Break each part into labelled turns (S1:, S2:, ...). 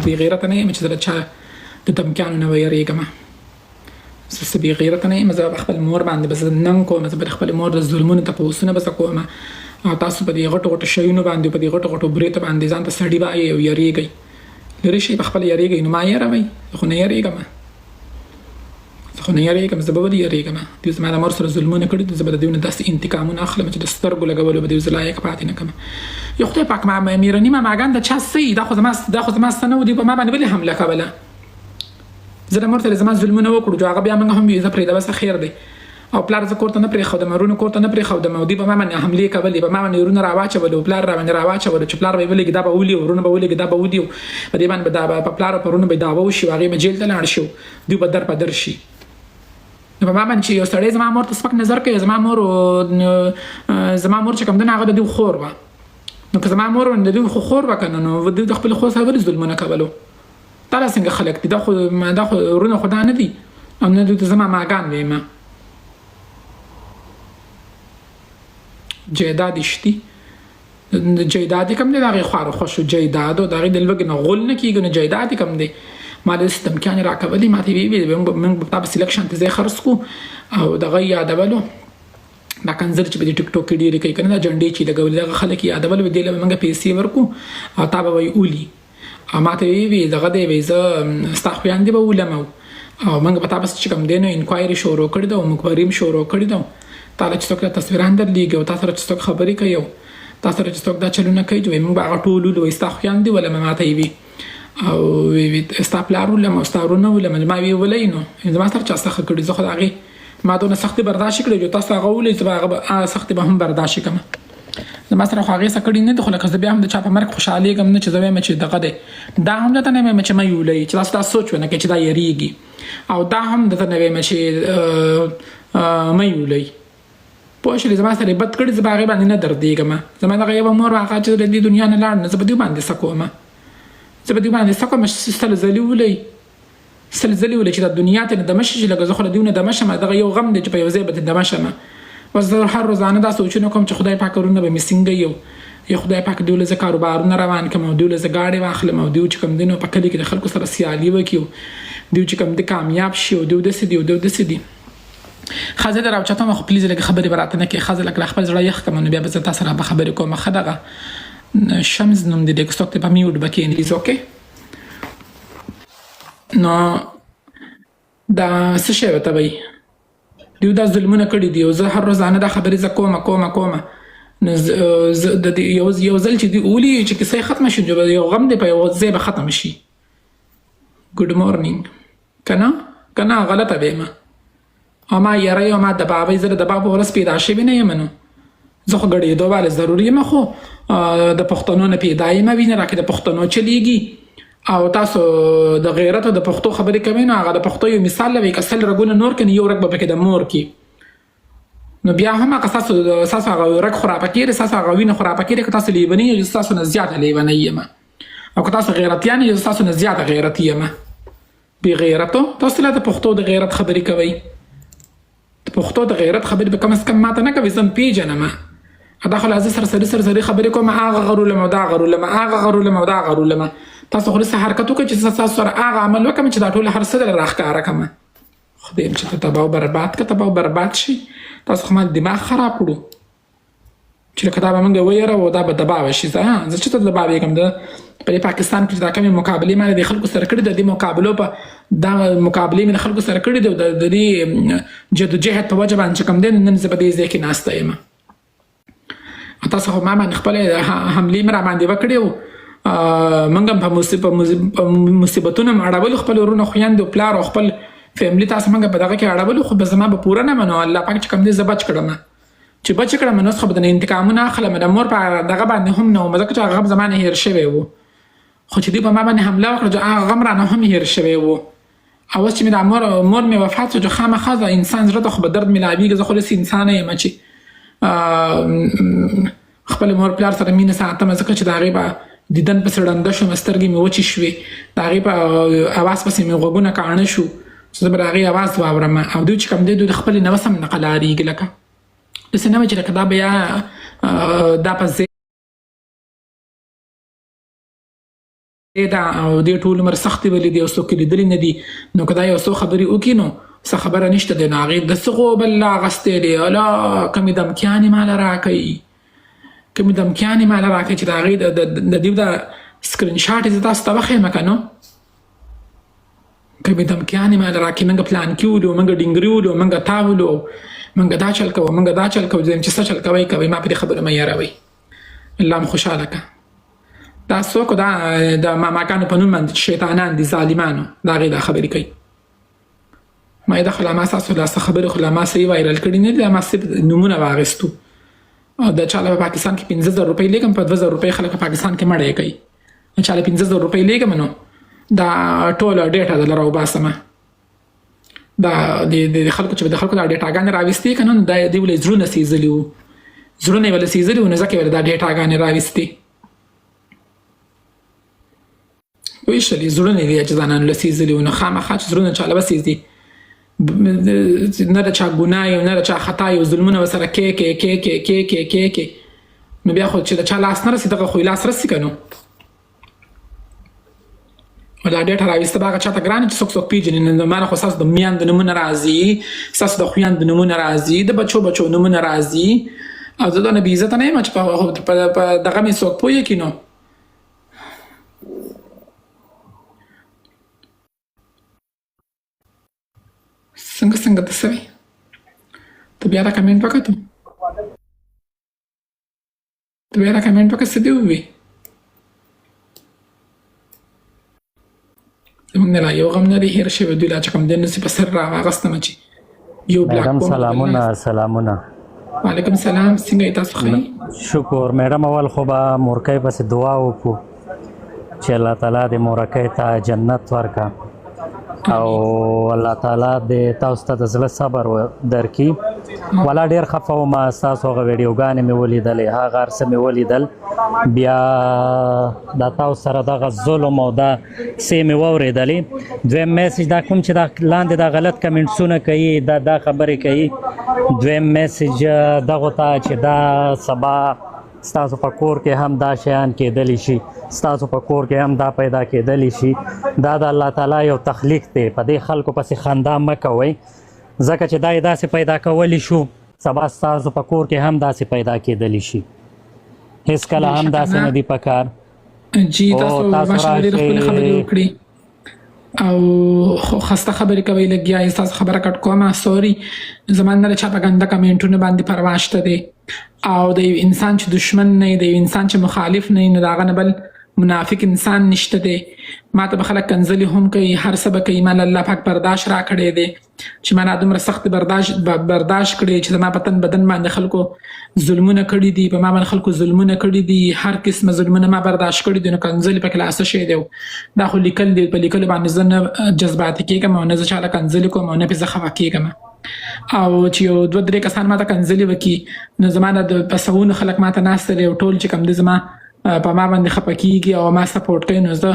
S1: بې غیرته نه یم چې زه د چا د دمکیانو نه ویرېږم. زه بې غیرته نه یم، زه به خپل مور باندې به زه ننګ کوم، زه به د خپلې مور د ظلمونو تپوسونه به زه کوم. او تاسو په دې غټو غټو شیونو باندې په دې غټو غټو بریتو باندې ځان ته سړي وایئ او یریږئ. لرې شئ په خپله یریږئ، نو ما یېروئ. زه خو نه یریږم، زه به ولې یریږم؟ دوی زما د مور سره ظلمونه کړي دي، زه به د دوی نه داسې انتقامونه اخلم چې د سترګو لګولو به دوی زه لایق پاتې نه کړم. یو خدای پاک میرني ماماګان د چا څه یي؟ دا خو زما څه نه و، دوی په ما باندې ولې حمله کوله؟ زه د مور سره زما ظلمونه وکړو چې هغه بیا موږ هم زه پرېږده، بس خیر دی. او پلار زه کور ته نه پرېښودم، ورونو کور ته نه پرېښودم، او دوی په ما باندې حملې کولې، په ما باندې ورونه راواچولو، پلار راباندې راواچولو چې پلار به یې ولېږي دا به ولي، ورونه به ولېږي دا به ودي، په دې باندې به په پلار او په ورونو به یې دعوه وشي، هغې به جیل ته لاړ شي، دوی به در په در شي. نو په ما باندې چې یو سړی زما مور ته سپک نظر کوي، زما مور چې کوم دی هغه د دوی خور وه. نو که زما مور د دوی خو خور وه که نه، نو دوی د خپلې خور سره ولې ظلمونه کولو؟ دا لا څنګه خلک دي؟ دا خو ورونه خو دا نه دي، او نه دوی ته زه ماماګان ویمه. جیداد شتي جیداد کم دی، د هغې خوارو خوښو جیداد او د هغې د لوږې نه غول نه کېږو. نو جیداد کم دی، ما داسې دمکیانې راکولې، ما ته یې ویلې موږ به تا په سلیکشن ته ځای خرڅ کړو، او دغه یې یادولو دا کنځل چې په دې ټیک ټوک کې ډېرې کوي که نه، دا جنډې چې یې لګولې دغه خلک یې یادولو، دې له به موږ پیسې ورکړو او تا به وایي اولي. او ما ته یې وی دغه دی وایي زه ستا خویندې به ولم، او موږ به تا بس چې کوم دی نو انکوایري شروع کړې ده او مخبري هم شروع کړې ده. تا له چې څوک تصویران درلیږي او تا سره چې څوک خبرې کوي او تا سره چې څوک دا چلونه کوي چې وایي موږ به هغه ټول ولو، وایي ستا خویندې ولم. ما ته یې وي او وی ستا پلار ولم او ستا ورونه ولم. ما وی ولئ نو زما سره چا سخته کړي، زه خو د هغې ما دونه سختي برداشت کړې چې تاسو هغه ولئ، زه به هغه سختي به هم برداشت کړم. زما سره خو هغې څه کړي نه دي، خو لکه زه بیا هم د چا په مرګ خوشحالېږم نه چې زه وایم چې دغه دی. دا هم درته نه وایم چې مه یې ولئ، چې تاسو دا سوچ ونه کوئ چې دا یریږي، او دا هم درته نه وایم چې مه یې ولئ. پوه شولې؟ زما سره یې بد کړي، زه به هغې باندې نه دردېږم. زما دغه یوه مور هغه چې د دې دنیا نه لاړ، نو زه به دوی باندې څه کوم؟ زه به دوی باندې څه کوم؟ سل ځلې ولئ چې دا دنیا ته نه دمه شي، چې لکه زه خو له دوی نه دمه شم. دغه یو غم دی چې په یو ځای به دمه شم. بس زه هر روزانه دا سوچونه کوم چې خدای پاک ورونه به مې څنګه یو خدای پاک دوی له زه کاروبارونه روان کړم، او دوی له زه ګاډې واخلم، او دوی چې کوم دی نو په کلي کې د خلکو سره سیالي وکړي، دوی چې کوم دی کامیاب شي، او دوی داسې دي او دوی داسې دي. ښه زه در راوچتم، خو پلیز لږ خبرې به راته نه کوې. ښه زه لږ خپل زړه یخ کړم، نو بیا به زه تا سره به خبرې کوم. ښه دغه شمس نوم دی، که څوک دی په میوټ به کښېني. ایز اوکې. نو دا څه شی ورته وایي؟ دوی دا ظلمونه کړي دي، او زه هر روزانه دا خبرې زه کومه. نو یو ځل چې دوی اولي چې کیسه یې ختمه شي، یو غم دی په یو ځای به ختم شي. ګوډ مورنینګ که نه غلطه ویمه. او ما یری او ما دباوی، زه د دباو په ورځ پیدا شوې نه یم. نو زه خو ګډېدو والی ضروري یم، خو د پښتنو نه پیدا یم. وینه راکې د پښتنو چلیږي، او تاسو د غیرت او د پښتو خبرې کوئ، نو هغه د پښتو یو مثال لوي، که سل رګونه نور کړي یو رګ به پکې د مور کې، نو بیا هم هغه ستاسو هغه رګ خرابه کېږي، ستاسو هغه وینه خرابه کېږي. که تاسو لیوني یئ، ستاسو نه زیاته لیونی یم، او که تاسو غیرتیان یئ، ستاسو نه زیاته غیرتي یم. بې غیرتو تاسو لا د پښتو د غیرت خبرې کوئ. د پښتو د غیرت خبرې به کم از کم ماته نه کوي، زه پېژنم. دا خو لا زه سرسري خبرې کوم، هغه غرولم او دا غرولم، هغه غرولم او دا غرولم. تاسو خو داسې حرکت وکړئ چې تاسو سره هغه عمل وکړم چې دا ټول هر څه دله راښکاره کړم. خدای چې ته تباه او برباد که تباه او برباد شي. تاسو خو ما دماغ خراب کړو چې لکه دا به موږ ویروو، دا به دباوه شي. زه چېرته دباوېږم؟ په دې پاکستان کې چې دا کومې مقابلې ما د خلکو سره کړي، د دې مقابلو په دا مقابلې مې د خلکو سره کړي دي، او د دې جدوجهد په وجه باندې چې کوم دی، نن زه په دې ځای کې ناسته یم. تاسو خو ما باندې خپلې حملې مې راباندې وکړې وو، موږ هم په مصیبتونو م اړولو، خپل ورونه خویندې او پلار او خپل فیملي تاسو موږ په دغه کې اړولو، خو به زما به پوره نه منو. الله پاک چې کوم دی زه بچ کړم، چې بچ کړم نو اوس خو به د انتقامونه اخلم. د مور په دغه باندې هم نه وم، ځکه چې هغه غم زما نه هېر شوی و، خو چې دوی په ما باندې حمله وکړه، هغه غم رانه هم هېر شوی و. او اوس چې مې دا مور مې وفات شو، چې خامخا د انسان زړه ته خو به درد میلاویږي. زه خو داسې انسانه یم چې خپل مور پلار سره مینه ساتم، ځکه چې د هغې به دیدن پسې ړنده شوم، سترګې مې وچې شوې، د هغې په اواز پسې مې غوږونه کاڼه شو، زه به د هغې اواز واورم. او دوی چې کوم دی، دوی د خپلې نفس هم نه قلاریږي، لکه داسې نه وه چې لکه دا به یا دا په دا او دې ټول عمر سختې ولې دي او څوک لیدلې نه دي نو که دا یو څو خبرې وکړي نو څه خبره نشته دی نو هغې د څه غوبل اغوستی دی الا کومې دمکیانې ماله راکوي کومې دمکیانې ماله راکوي چې د هغې د دې د سکرین شاټ یې زه تاسو ته وښیم که نو کومې دمکیانې ماله راکوي موږ پلانکي ولو موږ ډینګري ولو موږ تا ولو موږ دا چل کوو موږ دا چل کوو چې څه چل کوئ کوئ ما په دې خبره مه یاروئ الله مو خوشحاله که دا څوک دا د ماماګانو په نوم باندې چې شیطانان دي ظالمانو د هغې دا خبرې کوي ما یې دخل ما ستاسو دا څه خبرې خو لا ما څه یې وایرل کړي نه دي ما صرف نومونه واخیستو او د چا له په پاکستان کې 15,000 روپۍ لیږم په 2,000 روپۍ خلک په پاکستان کې مړی کوي نو چا له 15,000 روپۍ لیږم نو دا ټوله ډیټا دله راوباسمه دا د خلکو چې د خلکو دا ډیټاګانې راویستې که نه نو دا دوی ولې زړونه سېزلي وو زړونه یې ولې سېزلي وو نو ځکه یې ولې دا ډیټاګانې راویستې ویشلې زړونه یې چې ځانانو له سېزلي وو نو خامخا چې زړونه چا له وسېزي نه د چا ګناه یو نه د چا خطا یو ظلمونه ورسره کې نو بیا خو چې د چا لاس نه رسي دغه خو یې لاس رسي که نو دا ډیټا راویسته به هغه چاته ګرانه چې څوک څوک پېژني نو ما نه خو ستاسو د میندو نومونه راځي ستاسو د خویندو نومونه راځي د بچو نومونه راځي او زه دونه بې عزته نه یم چې په دغه مې څوک پوه کړي نو څنګه ته څه وې ته بیا را کمنټ وکړه ته بیا را کمنټ وکړه څه دې ووې زموږ نه لا یو غم نه دی هېر شوی دوی لا چې کوم دی نسي په سر راواغستمه چې یو بلاک
S2: میډم سلامونه
S1: وعلیکم سلام څنګه یې تاسو ښه
S2: شکر میډم اول خو به مورکۍ پسې دعا وکړو چې الله تعالی دې مورکۍ ته جنت ورکړه او الله تعالی دې تاسو ته د زړه صبر درکړي ولا ډېر خفه وم ستاسو هغه ویډیوګانې مې ولیدلې هغه هر څه مې ولیدل بیا دا تاسو سره دغه ظلم او دا څه مې واورېدلې دویم میسج دا کوم چې دا لاندې دا غلط کمنټسونه کوي دا خبرې کوي دویم میسج دغو ته چې دا سبا ستاسو په کور کې هم دا شیان کېدلی شي ستاسو په کور کې هم دا پیدا کېدلی شي دا د الله تعالی یو تخلیق دی په دې خلکو پسې خندا مه کوئ ځکه چې دا یې داسې پیدا کولی شو سبا ستاسو په کور کې هم داسې پیدا کېدلی شي هېڅ کله هم داسې نه دي په کار
S1: جی تاسو ماشاءالله ډېرې ښکلې خبرې وکړې او خسته خبرې کوئ لږ یا ستاسو خبره کټ کومه سوري زما نه د چا په ګنده کمنټونو باندې پروا شته دی او د یو انسان چې دشمن نه وي د یو انسان چې مخالف نه وي نو د هغه نه بل منافق انسان نشته دی ما ته به خلک کنځلې هم کوي هر څه به کوي ما له الله پاک برداشت راکړی دی چې ما نه دومره سخت برداشت کړی چې زما په تن بدن باندې خلکو ظلمونه کړي دي په ما باندې خلکو ظلمونه کړي دي هر قسمه ظلمونه ما برداشت کړي دي نو کنځلې پکې لا څه شی دی دا خو لیکل دی په لیکلو باندې زه نه جذباتي کېږم او نه زه چا له کنځلې کوم او نه پرې زه خفه کېږم او چې یو 2-3 کسان ما ته کنځلې وکړي نو زما نه په سوونو خلک ما ته ناست دي او ټول چې کوم دی زما په ما باندې خفه کېږي او ما سپورټ کوي نو زه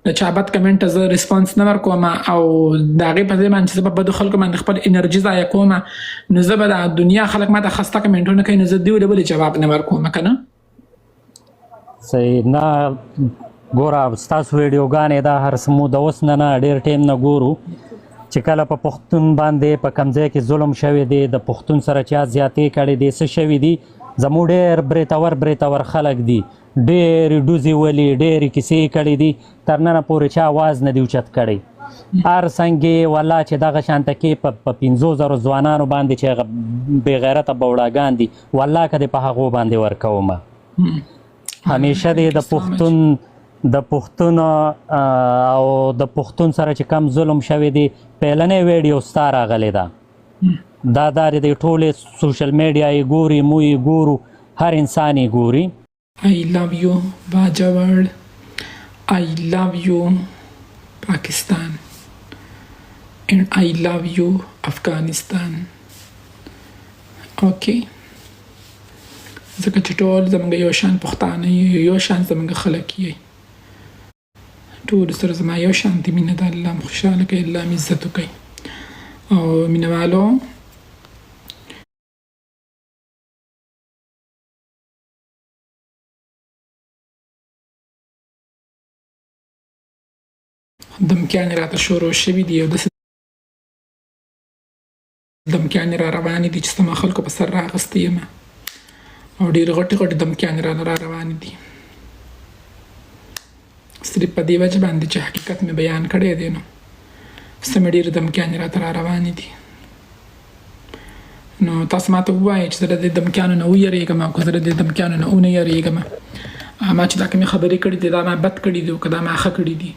S1: د چا بد کمنټ ته زه ریسپانس نه ورکوم او د هغې په ځای باندې چې زه په بدو خلکو باندې خپل انرژي ضایع کوم نو زه به د دنیا خلک ما ته خسته کمنټونه کوي نو زه دوی له بلې جواب نه ورکوم که نه
S2: صحیح نه ګوره ستاسو ویډیوګانې دا هر څه مو د اوس نه ډېر ټایم نه ګورو چې کله په پښتون باندې په کوم ځای کې ظلم شوی دی د پښتون سره چا زیاتې کړې دي څه شوي دي زموږ ډېر بریتور خلک دي ډېرې ډوزې ولي ډېرې کیسې کړې دي تر ننه پورې چا آواز نه دی اوچت کړی هر څنګه والله چې دغه شانته کې په 5,000 ځوانانو باندې چې هغه بې غیرته بوډاګان دي والله که دې په هغو باندې ورکومه همیشه دې د پښتون او د پښتون سره چې کم ظلم شوی دی پیلنۍ ویډیو ستا راغلی ده دا د ټولې سوشل میډیا یې ګوري موږ یې ګورو هر انسان یې ګوري
S1: I love you Bajawad I love you Pakistan and I love you Afghanistan okay ځکه چې ټول زموږ یو شان پښتانه یو شان زموږ خلک یې ټول سره زما یو شانتي مینه ده الله مو خوشحاله کوي الله مې عزت وکړي او مینهوالو دمکیانې راته شروع شوي دي او داسې دمکیانې را روانې دي چې زما خلکو په سر راغستې یم او ډېرې غټې غټې دمکیانې را روانې دي صرف په دې وجه باندې چې حقیقت مې بیان کړی دی نو سمې ډېرې دمکیانې راته را روانې دي نو تاسو ماته ووایئ چې زه د دې دمکیانو نه ویرېږم او که زه د دې دمکیانو نه ونه یریږم ما چې دا کومې خبرې کړي دي دا ما بد کړي دي او که دا ما ښه کړي دي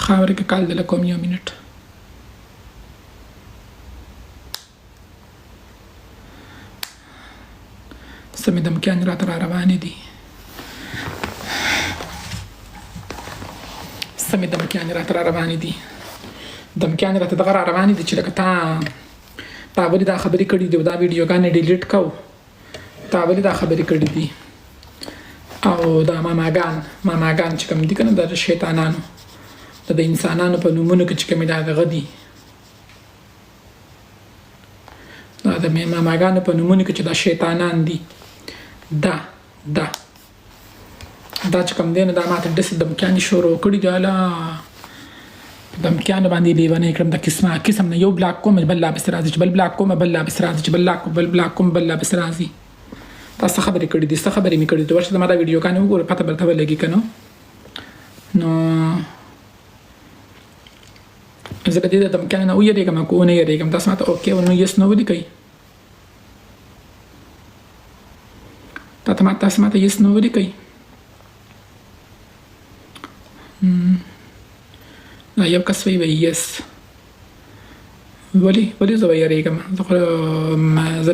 S1: خاورې کې کال دی له کوم 1 منټ سمې دمکیانې راته را روانې دي سمې دمکیانې راته را روانې دي دمکیانې راته دغه را روانې دي چې لکه تا ولې دا خبرې کړي دي او دا ویډیوګانې ډیلیټ کو تا ولې دا خبرې کړي دي او دا ماماګان چې کوم دي که نه د شیطانانو د انسانانو په نومونو کې چې کومې دا دغه دي دا د ماماګانو په نومونو کې چې دا شیطانان دي دا چې کوم دی نو دا ماته داسې دمکیانې شروع کړي دي اله دمکیانو باندې لیونی کړم د قسم نه یو بلاک کوم بل لا پسې راځي چې بل بلاک کوم بل لا پسې راځي چې بل بلاک کوم بل لا پسې راځي دا څه خبرې کړي دي څه خبرې مې کړي دي ورشه زما دا ویډیوګانې وګوره پته به درته ولګي که نو زه د دې د دمکیانو نه ویرېږم که ونه یریږم تاسو ماته اوکې او نو یس نو ولیکئ تاسو ماته یس نو ولیکئ یو کس وی یس ولې زه ویریږم زه